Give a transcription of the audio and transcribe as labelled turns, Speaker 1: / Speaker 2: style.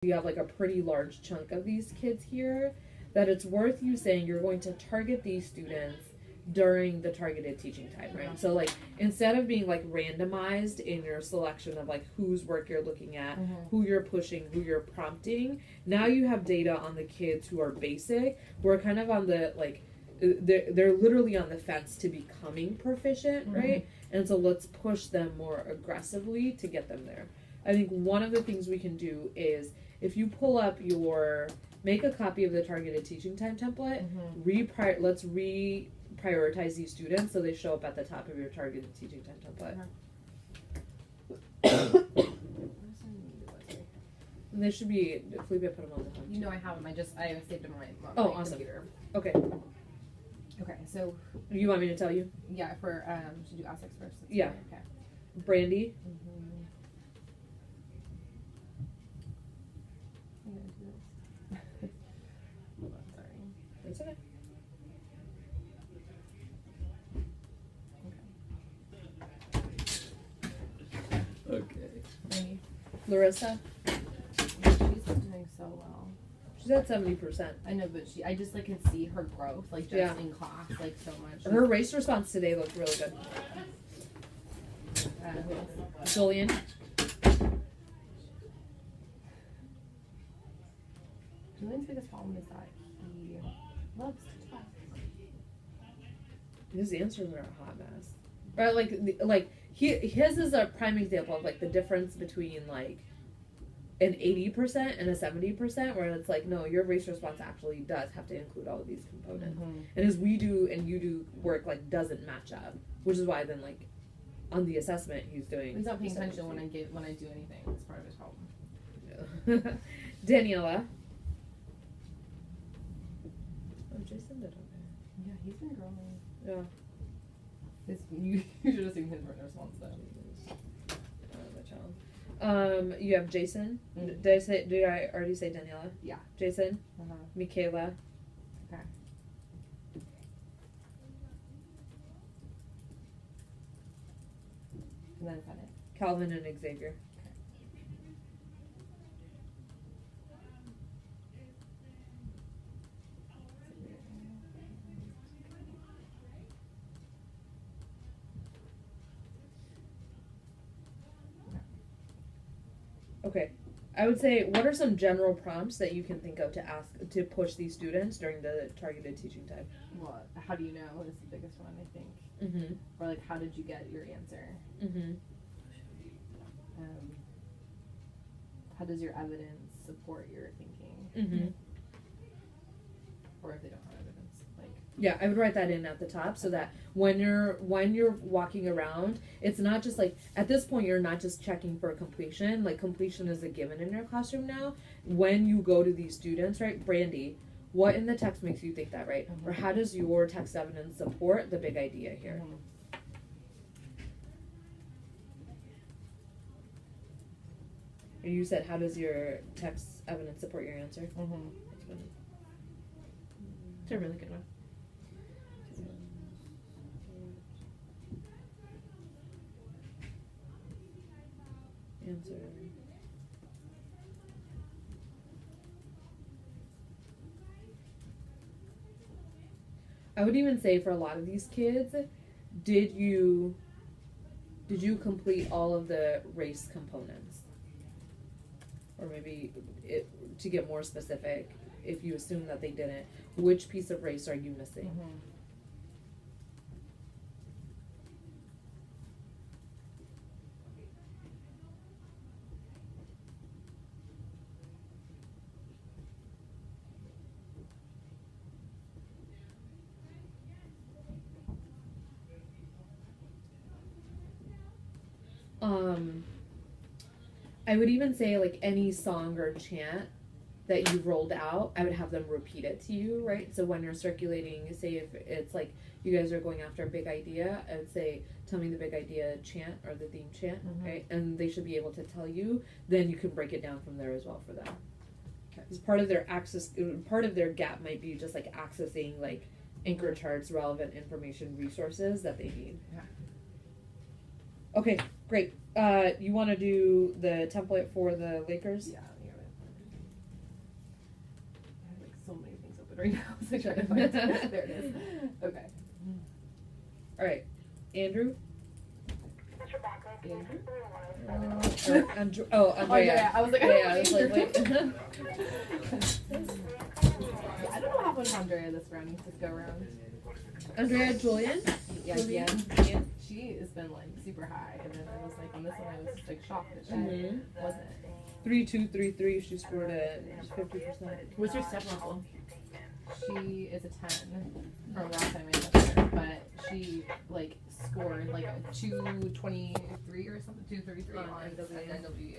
Speaker 1: you have like a pretty large chunk of these kids here, that it's worth you saying you're going to target these students during the targeted teaching time, right? So like instead of being like randomized in your selection of like whose work you're looking at, who you're pushing, who you're prompting, now you have data on the kids who are basic, who are kind of on the like they're literally on the fence to becoming proficient, right? And so let's push them more aggressively to get them there. I think one of the things we can do is if you pull up make a copy of the targeted teaching time template, let's reprioritize these students so they show up at the top of your targeted teaching time template. And they should be, Felipe put them on the home.
Speaker 2: You know I have them, I saved them on my
Speaker 1: awesome.
Speaker 2: computer.
Speaker 1: Okay.
Speaker 2: Okay, so...
Speaker 1: You want me to tell you?
Speaker 2: Yeah, should do Aztecs first.
Speaker 1: Yeah.
Speaker 2: Fine. Okay.
Speaker 1: Brandy.
Speaker 2: I'm gonna do this. Hold on, sorry.
Speaker 1: That's okay.
Speaker 3: Okay.
Speaker 2: Brandy.
Speaker 1: Larissa.
Speaker 2: She's doing so well.
Speaker 1: She's at 70%.
Speaker 2: I know, but I just like can see her growth, like just in class, like so much.
Speaker 1: Her race response today looked really good.
Speaker 2: Who else?
Speaker 1: Julian.
Speaker 2: Julian's biggest problem is that he loves to talk.
Speaker 1: His answers are a hot mess. Right, his is a prime example of like the difference between like an 80% and a 70%, where it's like, no, your race response actually does have to include all of these components. And as we do and you do work like doesn't match up, which is why then like on the assessment he's doing.
Speaker 2: He's not paying attention when I do anything. That's part of his problem.
Speaker 1: Daniela. Oh, Jason did okay.
Speaker 2: Yeah, he's been growing.
Speaker 1: Yeah.
Speaker 2: You should have seen his response though.
Speaker 1: You have Jason. Did I already say Daniela?
Speaker 2: Yeah.
Speaker 1: Jason. Michaela.
Speaker 2: Okay. And then is that it?
Speaker 1: Calvin and Xavier. Okay. I would say, what are some general prompts that you can think of to ask to push these students during the targeted teaching time?
Speaker 2: Well, how do you know is the biggest one, I think. Or like, how did you get your answer? How does your evidence support your thinking? Or if they don't have evidence, like.
Speaker 1: Yeah, I would write that in at the top so that when you're walking around, it's not just like, at this point you're not just checking for completion. Like completion is a given in your classroom now. When you go to these students, right, Brandy, what in the text makes you think that, right? Or how does your text evidence support the big idea here? And you said, how does your text evidence support your answer? It's a really good one. Answer. I would even say for a lot of these kids, did you complete all of the race components? Or maybe to get more specific, if you assume that they didn't, which piece of race are you missing? I would even say like any song or chant that you've rolled out, I would have them repeat it to you, right? So when you're circulating, say if it's like you guys are going after a big idea, I would say, tell me the big idea chant or the theme chant, right? And they should be able to tell you, then you can break it down from there as well for them. Because part of their gap might be just like accessing like anchor charts, relevant information, resources that they need. Okay, great. You want to do the template for the Lakers?
Speaker 2: Yeah, right now. So I tried to find it. There it is. Okay.
Speaker 1: All right, Andrew.
Speaker 2: Andrew?
Speaker 1: Andrea.
Speaker 2: I was like,
Speaker 1: I was like, wait.
Speaker 2: I don't know how much Andrea this round needs to go around.
Speaker 1: Andrea Julian.
Speaker 2: Yeah,
Speaker 1: Julian.
Speaker 2: Yen. She has been like super high, and then I was like, on this one, I was just like shocked that she wasn't.
Speaker 1: 3.233. She scored at 50%.
Speaker 4: What's your step level?
Speaker 2: She is a 10 from last time I tested her, but she like scored like a 223 or something, 233 on NW.